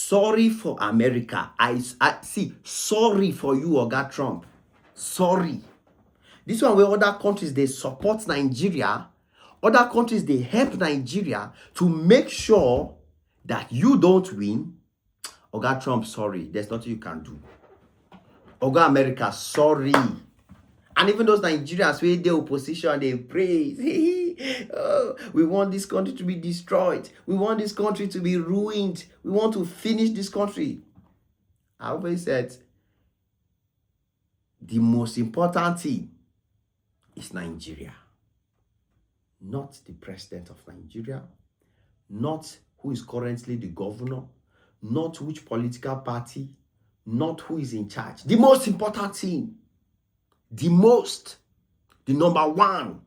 sorry for America. I see, sorry for you, Oga Trump. Sorry. This one where other countries, they support Nigeria. Other countries, they help Nigeria to make sure that you don't win. Oga Trump, sorry. There's nothing you can do. Oga America, sorry. And even those Nigerians where the opposition, they praise, oh, we want this country to be destroyed. We want this country to be ruined. We want to finish this country. I always said, the most important thing is Nigeria. Not the president of Nigeria, not who is currently the governor, not which political party, not who is in charge. The most important thing, the number one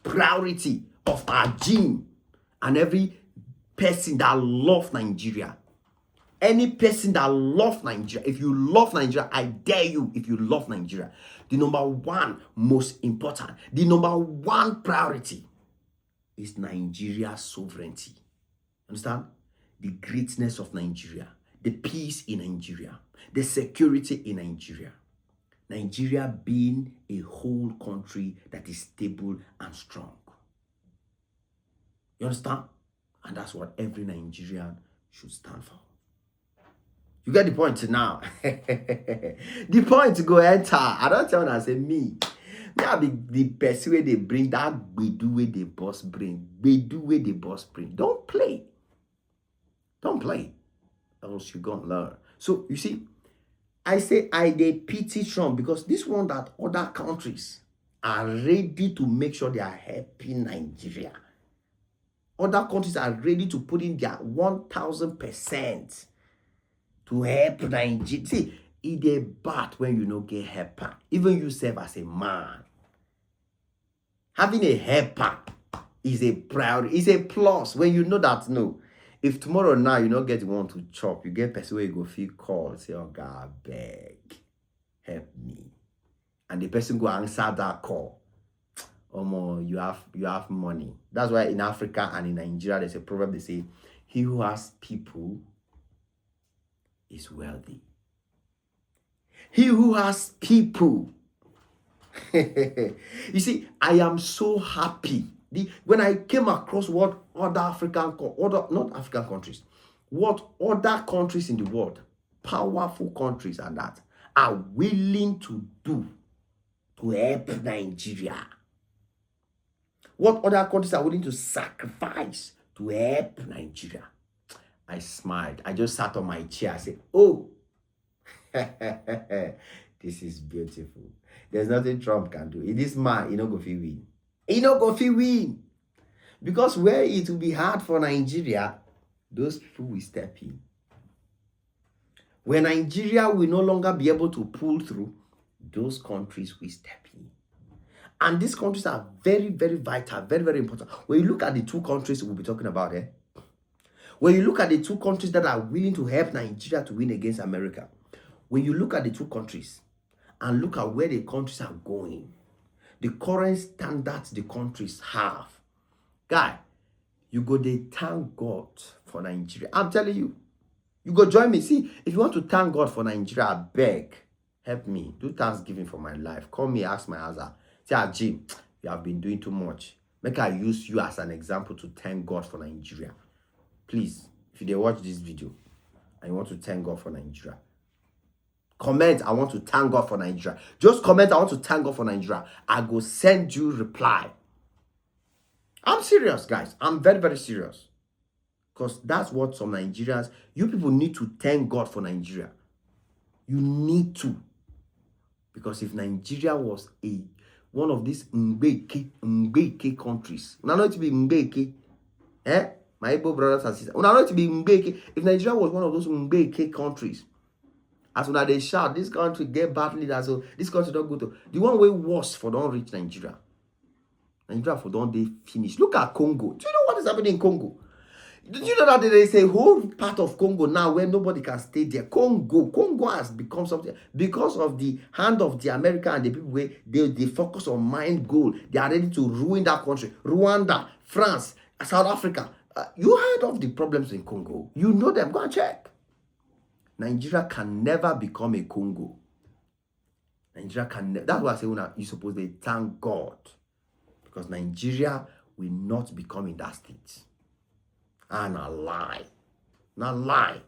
priority of our gene and every person that loves Nigeria. Any person that loves Nigeria, if you love Nigeria, I dare you, if you love Nigeria, the number one most important, the number one priority is Nigeria's sovereignty. Understand? The greatness of Nigeria, the peace in Nigeria, the security in Nigeria. Nigeria being a whole country that is stable and strong. You understand? And that's what every Nigerian should stand for. You get the point now. The point to go enter. I don't tell them, I say me. Me I be the best way they bring that do way the boss bring. Do way the boss bring. Don't play. Don't play. Else you're gonna learn. So you see, I say they pity Trump because this one that other countries are ready to make sure they are helping Nigeria. Other countries are ready to put in their 1000% to help Nigeria. See, it is bad when you don't get helper. Even you serve as a man. Having a helper is a priority, is a plus when you know that no. If tomorrow now you don't get one to chop, you get person where you go feel called, say, oh God, beg, help me. And the person go answer that call. Oh, you have money. That's why in Africa and in Nigeria, there's a proverb, they say, he who has people is wealthy. He who has people. You see, I am so happy. When I came across what other not African countries, what other countries in the world, powerful countries and that, are willing to do to help Nigeria. What other countries are willing to sacrifice to help Nigeria. I smiled. I just sat on my chair. I said, oh, this is beautiful. There's nothing Trump can do. This man, he no go fit win. He no go fit win. Because where it will be hard for Nigeria, those people will step in. When Nigeria will no longer be able to pull through, those countries will step in. And these countries are very, very vital, very, very important. When you look at the two countries we'll be talking about, when you look at the two countries that are willing to help Nigeria to win against America, when you look at the two countries and look at where the countries are going, the current standards the countries have, guy, you go they thank God for Nigeria. I'm telling you, you go join me. See, if you want to thank God for Nigeria, I beg, help me. Do Thanksgiving for my life. Call me, ask my answer. Say, Jim, you have been doing too much. Make I use you as an example to thank God for Nigeria. Please, if you watch this video and you want to thank God for Nigeria, comment, I want to thank God for Nigeria. Just comment, I want to thank God for Nigeria. I go send you reply. I'm serious, guys. I'm very, very serious. Because that's what some Nigerians, you people need to thank God for Nigeria. You need to. Because if Nigeria was one of these Mbeke countries, now know it to be Mbeke, my Igbo brothers and sisters, now know it to be Mbeke. If Nigeria was one of those Mbeke countries, as when they shout, this country get bad leaders, so this country don't go to the one way worse for don't reach Nigeria. Nigeria for don't they finish. Look at Congo. Do you know what is happening in Congo? Did you know that there is a whole part of Congo now where nobody can stay there? Congo has become something because of the hand of the America and the people where they focus on mind goal. They are ready to ruin that country. Rwanda, France, South Africa. You heard of the problems in Congo. You know them. Go and check. Nigeria can never become a Congo. Nigeria can that's why I say you're supposed to thank God. Because Nigeria will not become in that state. And a lie. Not lie.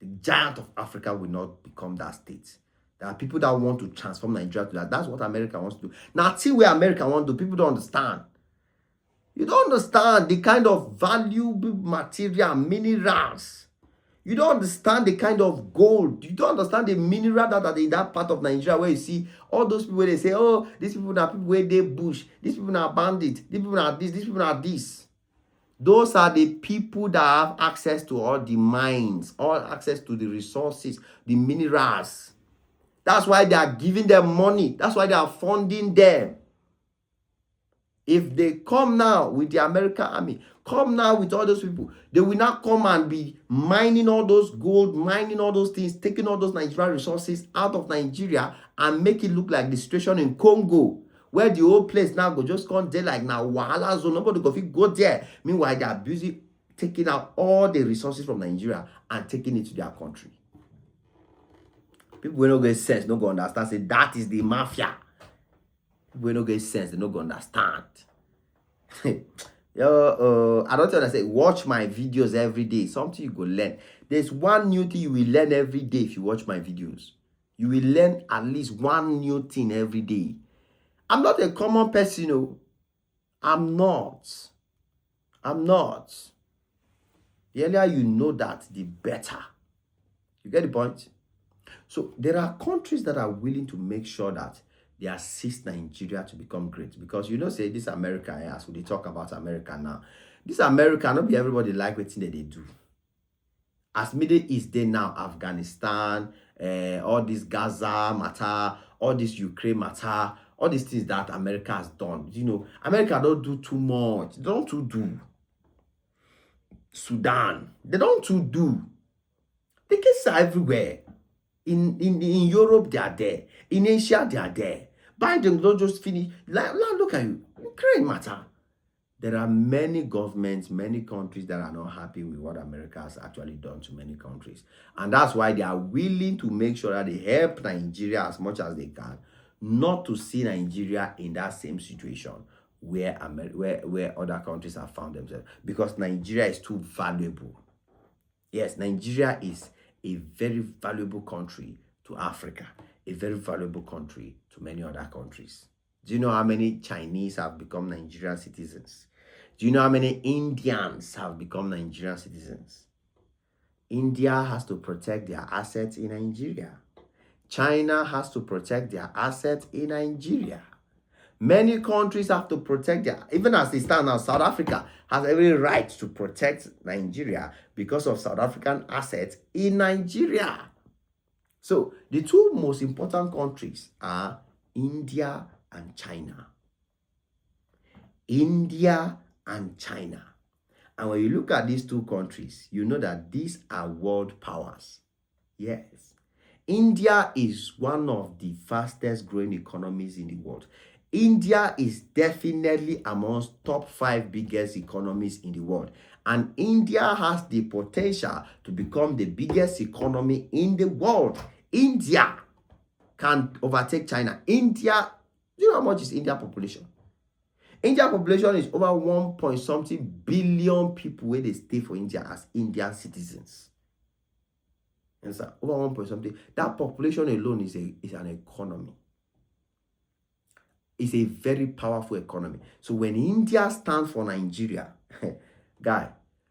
The giant of Africa will not become that state. There are people that want to transform Nigeria to that. That's what America wants to do. Now, see where America wants to do, people don't understand. You don't understand the kind of valuable material, minerals. You don't understand the kind of gold. You don't understand the mineral that are in that part of Nigeria where you see all those people where they say, oh, these people are people where they bush. These people are bandits. These people are this. These people are this. Those are the people that have access to all the mines, all access to the resources, the minerals. That's why they are giving them money. That's why they are funding them. If they come now with the American army, come now with all those people, they will not come and be mining all those gold, mining all those things, taking all those Nigerian resources out of Nigeria and make it look like the situation in Congo, where the whole place now go just come there like now wahala zone. Nobody go there. Meanwhile, they are busy taking out all the resources from Nigeria and taking it to their country. People will not get sense, no go understand. Say that is the mafia. People will not get sense, they no go understand. Yo, I don't tell you, I say watch my videos every day. Something you go learn. There's one new thing you will learn every day if you watch my videos. You will learn at least one new thing every day. I'm not a common person, no. I'm not. The earlier you know that, the better. You get the point? So there are countries that are willing to make sure that they assist Nigeria to become great. Because you know, say this America, as we talk about America now. This America, not be everybody like what thing that they do. As Middle East, they now Afghanistan, all this Gaza matter, all this Ukraine matter, all these things that America has done. You know, America don't do too much. They don't too do. Sudan, they don't too do. The cases are everywhere. In Europe, they are there. In Asia, they are there. Biden don't just finish. Look at you. Ukraine matter. There are many governments, many countries that are not happy with what America has actually done to many countries. And that's why they are willing to make sure that they help Nigeria as much as they can, not to see Nigeria in that same situation where other countries have found themselves. Because Nigeria is too valuable. Yes, Nigeria is a very valuable country to Africa, a very valuable country to many other countries. Do you know how many Chinese have become Nigerian citizens? Do you know how many Indians have become Nigerian citizens? India has to protect their assets in Nigeria. China has to protect their assets in Nigeria. Many countries have to protect their, even as they stand now, South Africa has every right to protect Nigeria because of South African assets in Nigeria. So the two most important countries are India and China. India and China. And when you look at these two countries, you know that these are world powers. Yes. India is one of the fastest growing economies in the world. India is definitely amongst top 5 biggest economies in the world. And India has the potential to become the biggest economy in the world. India can overtake China. India, do you know how much is India population? India population is over 1 point something billion people where they stay for India as Indian citizens. And so over 1 point something. That population alone is an economy. It's a very powerful economy. So when India stands for Nigeria, guy,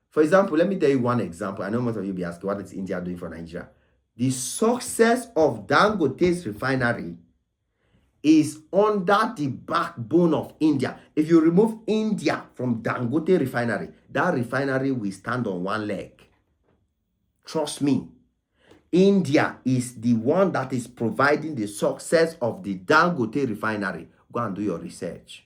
for example, let me tell you one example. I know most of you will be asking, what is India doing for Nigeria? The success of Dangote's refinery is under the backbone of India. If you remove India from Dangote refinery, that refinery will stand on one leg. Trust me. India is the one that is providing the success of the Dangote refinery. Go and do your research.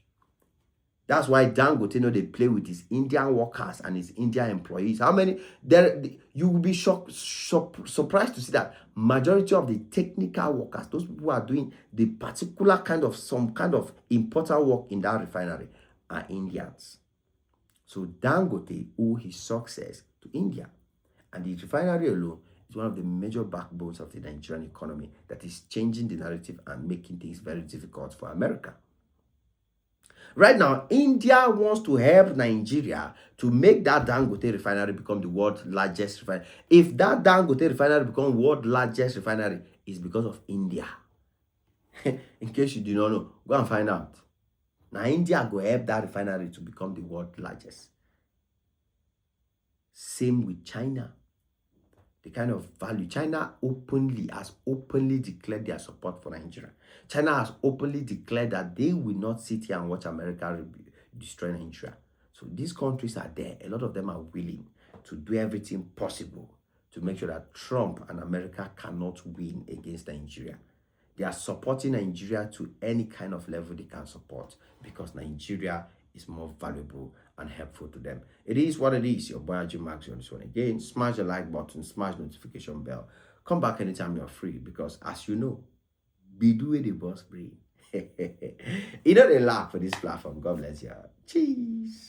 That's why Dangote, they play with his Indian workers and his Indian employees. How many? You will be surprised to see that majority of the technical workers, those people who are doing the particular kind of some kind of important work in that refinery, are Indians. So Dangote owes his success to India. And the refinery alone is one of the major backbones of the Nigerian economy that is changing the narrative and making things very difficult for America. Right now, India wants to help Nigeria to make that Dangote refinery become the world's largest refinery. If that Dangote refinery becomes world's largest refinery, it's because of India. In case you do not know, go and find out. Now, India go help that refinery to become the world's largest. Same with China. The kind of value China has openly declared their support for Nigeria. China has openly declared that they will not sit here and watch America destroy Nigeria. So these countries are there. A lot of them are willing to do everything possible to make sure that Trump and America cannot win against Nigeria. They are supporting Nigeria to any kind of level they can support because Nigeria is more valuable and helpful to them. It is what it is. Your boy Ajay Max on this one again. Smash the like button, smash notification bell. Come back anytime you're free because, as you know, be doing the boss brain. You know they laugh for this platform. God bless you. Cheese.